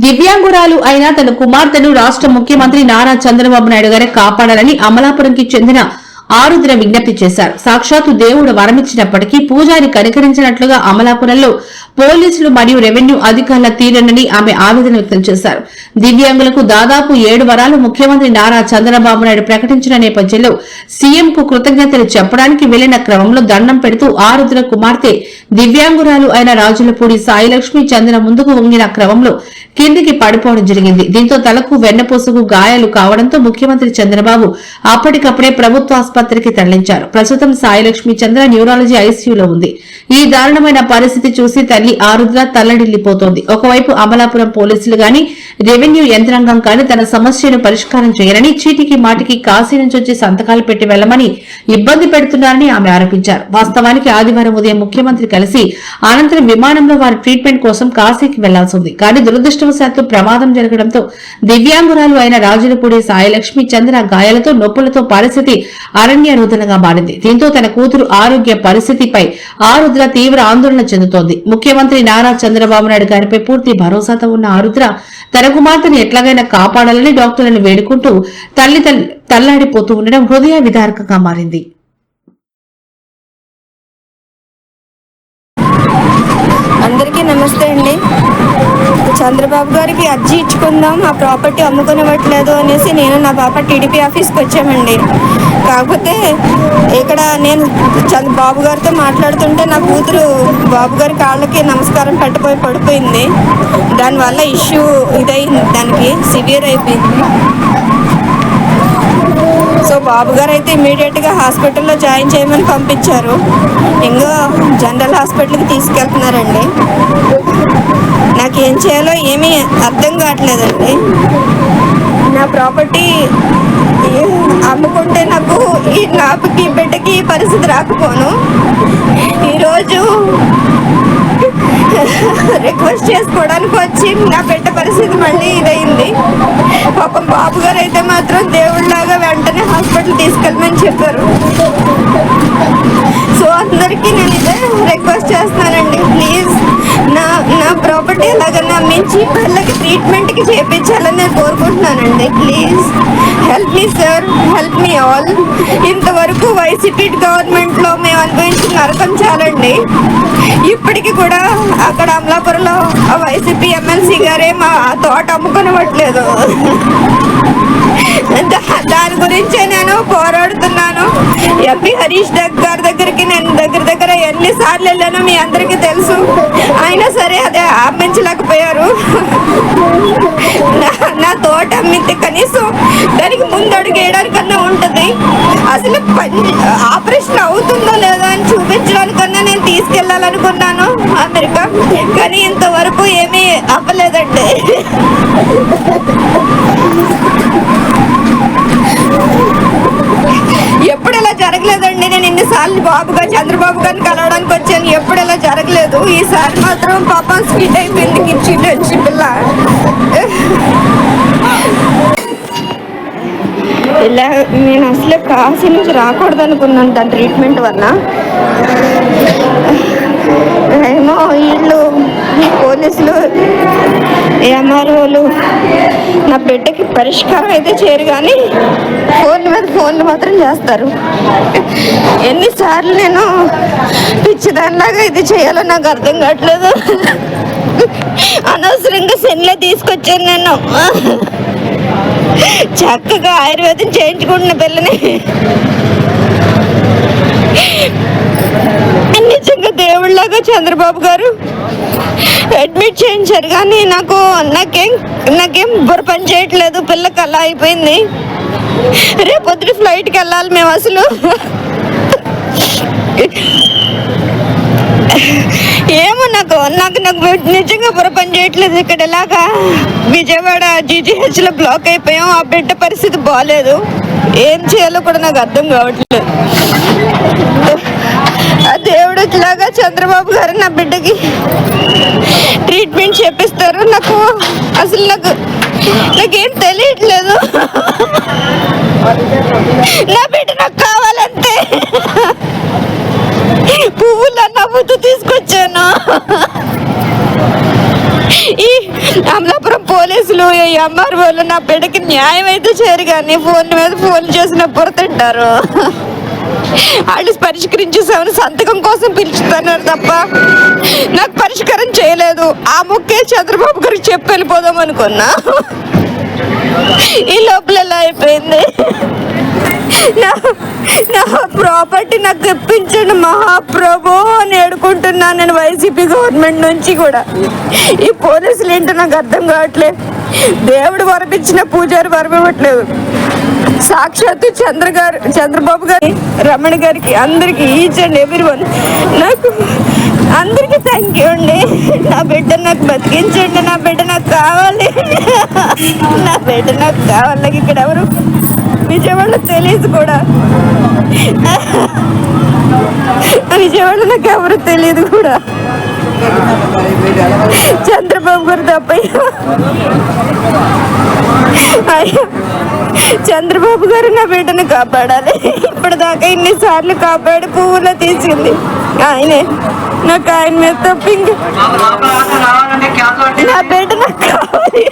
దివ్యాంగురాలు అయిన తన కుమార్తెను రాష్ట్ర ముఖ్యమంత్రి నారా చంద్రబాబు నాయుడు గారే కాపాడాలని అమలాపురంకి చెందిన ఆరుద్ర విజ్ఞప్తి చేశారు. సాక్షాత్తు దేవుడు వరమిచ్చినప్పటికీ పూజారి కనికరించినట్లుగా అమలాపురంలో పోలీసులు మరియు రెవెన్యూ అధికారుల తీరనని ఆమె ఆవేదన వ్యక్తం చేశారు. దివ్యాంగులకు దాదాపు 7 వరాలు ముఖ్యమంత్రి నారా చంద్రబాబు నాయుడు ప్రకటించిన నేపథ్యంలో సీఎంకు కృతజ్ఞతలు చెప్పడానికి వెళ్లిన క్రమంలో దండం పెడుతూ ఆరుద్ర కుమార్తె దివ్యాంగురాలు అయిన రాజులపూడి సాయిలక్ష్మి చంద్ర ముందుకు వంగిన క్రమంలో కిందికి పడిపోవడం జరిగింది. దీంతో తలకు వెన్నపూసకు గాయాలు కావడంతో ముఖ్యమంత్రి చంద్రబాబు అప్పటికప్పుడే ప్రభుత్వ ఆసుపత్రికి తరలించారు. ప్రస్తుతం సాయిలక్ష్మి చంద్ర న్యూరాలజీ ఐసీయూలో ఉంది. ఈ దారుణమైన పరిస్థితి చూసి తల్లి ఆరుద్ర తల్లడిల్లిపోతోంది. ఒకవైపు అమలాపురం పోలీసులు గాని రెవెన్యూ యంత్రాంగం కానీ తన సమస్యను పరిష్కారం చేయాలని చీటికి మాటికి కాశీ నుంచి వచ్చి సంతకాలు పెట్టి వెళ్లమని ఇబ్బంది పెడుతున్నారని ఆమె ఆరోపించారు. వాస్తవానికి ఆదివారం ఉదయం ముఖ్యమంత్రి కలిసి అనంతరం విమానంలో వారి ట్రీట్మెంట్ కోసం కాశీకి వెళ్లాల్సి ఉంది. కానీ దురదృష్టవశాత్తు ప్రమాదం జరగడంతో దివ్యాంగురాలు అయిన రాజులపూడి సాయిలక్ష్మి చంద్ర గాయాలతో నొప్పులతో పరిస్థితి అరణ్యరోధనగా మారింది. దీంతో తన కూతురు ఆరోగ్య పరిస్థితిపై ఆరుద్ర తీవ్ర ఆందోళన చెందుతోంది. ముఖ్యమంత్రి నారా చంద్రబాబు నాయుడు గారిపై పూర్తి భరోసాతో ఉన్న ఆరుద్ర తన కుమార్తెను ఎట్లాగైనా కాపాడాలని డాక్టర్లను వేడుకుంటూ తల్లాడిపోతూ ఉండడం హృదయ విదారకంగా మారింది. అందరికీ నమస్తే అండి. చంద్రబాబు గారికి అర్జీ ఇచ్చుకుందాం, ఆ ప్రాపర్టీ అమ్ముకునివ్వట్లేదు అనేసి నేను నా పాప టీడీపీ ఆఫీస్కి వచ్చామండి. కాకపోతే ఇక్కడ నేను బాబు గారితో మాట్లాడుతుంటే నా కూతురు బాబు గారి కాళ్ళకి నమస్కారం పెట్టబోయి పడిపోయింది. దానివల్ల ఇష్యూ ఇదైంది, దానికి సివియర్ అయిపోయింది. సో బాబు గారు అయితే ఇమీడియట్గా హాస్పిటల్లో జాయిన్ చేయమని పంపించారు. ఇంకా జనరల్ హాస్పిటల్కి తీసుకెళ్తున్నారండి. నాకేం చేయాలో ఏమీ అర్థం కావట్లేదండి. నా ప్రాపర్టీ అమ్ముకుంటే నాకు నాపుకి బిడ్డకి పరిస్థితి రాకపోను. ఈరోజు రిక్వెస్ట్ చేసుకోవడానికి వచ్చి నా బిడ్డ పరిస్థితి మళ్ళీ ఇదైంది. పాపం బాబు గారు అయితే మాత్రం దేవుళ్ళలాగా వెంటనే హాస్పిటల్ తీసుకెళ్ళమని చెప్పారు. సో అందరికీ నేను ఇదే రిక్వెస్ట్ చేస్తానండి, ప్లీజ్ నా ప్రాపర్టీ ఎలాగన్నా మించి పిల్లలకి ట్రీట్మెంట్కి చేయించాలని నేను కోరుకుంటున్నానండి. Please help me sir, help me all. ఇంతవరకు వైసీపీ గవర్నమెంట్లో మేము అనుభవించిన నరకం చాలండి. ఇప్పటికీ కూడా అక్కడ అమలాపురంలో ఆ వైసీపీ ఎమ్మెల్సీ గారే మా తోట అమ్ముకునివ్వట్లేదు. దాని గురించే నేను పోరాడుతున్నాను. ఎంపీ హరీష్ గారి దగ్గరికి నేను దగ్గర ఎన్నిసార్లు వెళ్ళానో మీ అందరికీ తెలుసు. అయినా సరే అదే ఆపించలేకపోయారు. నా తోట అమ్మితే కనీసం దానికి ముందడుగు వేయడానికన్నా ఉంటుంది. అసలు ఆపరేషన్ అవుతుందో లేదో అని చూపించడానికన్నా నేను తీసుకెళ్ళాలనుకున్నాను అమెరికా, కానీ ఇంతవరకు ఏమీ అవ్వలేదండి. ఎప్పుడు ఇలా జరగలేదండి. నేను ఇన్నిసార్లు చంద్రబాబు గారిని కలవడానికి వచ్చాను, ఎప్పుడు ఇలా జరగలేదు. ఈసారి మాత్రం పాపం స్వీట్ అయిపోయింది కిచ్చి పిల్ల. ఇలా నేను అసలు కాశీ నుంచి రాకూడదు అనుకున్నాను దాని ట్రీట్మెంట్ వల్ల. ఏమో వీళ్ళు పోలీసులు ఎంఆర్ఓలు నా బిడ్డకి పరిష్కారం అయితే చేయరు, కానీ ఫోన్ల మీద ఫోన్లు మాత్రం చేస్తారు. ఎన్నిసార్లు నేను పిచ్చిదానిలాగా ఇది చేయాలో నాకు అర్థం కావట్లేదు. అనవసరంగా సెన్లే తీసుకొచ్చాను నేను. చక్కగా ఆయుర్వేదం చేయించుకుంటున్న పిల్లని నిజంగా దేవుళ్ళలాగా చంద్రబాబు గారు అడ్మిట్ చేయించారు, కానీ నాకేం బుర్ర పని చేయట్లేదు. పిల్లకి అలా అయిపోయింది. రేపొద్దు ఫ్లైట్కి వెళ్ళాలి మేము. అసలు ఏమో నాకు నిజంగా బుర్ర పని చేయట్లేదు. ఇక్కడ ఎలాగా విజయవాడ జీజీహెచ్లో బ్లాక్ అయిపోయాం. ఆ బిడ్డ పరిస్థితి బాగాలేదు. ఏం చేయాలో కూడా నాకు అర్థం కావట్లేదు. ఆ దేవుడు ఇట్లాగా చంద్రబాబు గారు నా బిడ్డకి ట్రీట్మెంట్ చేపిస్తారు. అసలు నాకేం తెలియట్లేదు. నా బిడ్డ నాకు కావాలంతే. పువ్వుల నవ్వుతూ తీసుకొచ్చాను. ఈ అమలాపురం ఈ అమ్మారు వాళ్ళు నా బిడ్డకి న్యాయం అయితే చేయరు కానీ ఫోన్ మీద ఫోన్ చేసిన తింటారు. వాళ్ళు పరిష్కరించేసామని సంతకం కోసం పిలుచుతున్నారు తప్ప నాకు పరిష్కారం చేయలేదు. ఆ ముక్కే చంద్రబాబు గారికి చెప్పి వెళ్ళిపోదాం అనుకున్నా. ఈ లోపల ఎలా అయిపోయింది. నా ప్రాపర్టీ నాకు ఇప్పించండి మహాప్రభు అని ఏడుకుంటున్నాను నేను వైసీపీ గవర్నమెంట్ నుంచి కూడా. ఈ పోలీసులు ఏంటో నాకు అర్థం కావట్లేదు. దేవుడు వరమిచ్చిన పూజారి వరమివ్వట్లేదు. సాక్షాత్తు చంద్రబాబు గారి, రమణ గారికి, అందరికి ఈచ్ అండ్ ఎవ్రీ వన్ నాకు అందరికీ థ్యాంక్ యూ అండి. నా బిడ్డ నాకు బతికించండి. నా బిడ్డ నాకు కావాలి. నా బిడ్డ నాకు కావాలి. ఇక్కడ ఎవరు విజయవాడలో తెలియదు కూడా. విజయవాడ నాకు ఎవరు తెలియదు కూడా. చంద్రబాబు గారు తప్ప అయ్యో చంద్రబాబు గారు నా బిడ్డను కాపాడాలి. ఇప్పటిదాకా ఇన్నిసార్లు కాపాడి పువ్వులో తీసింది ఆయనే. నాకు ఆయన మీద తప్ప ఇంకా నా బిడ్డ నాకు కావాలి.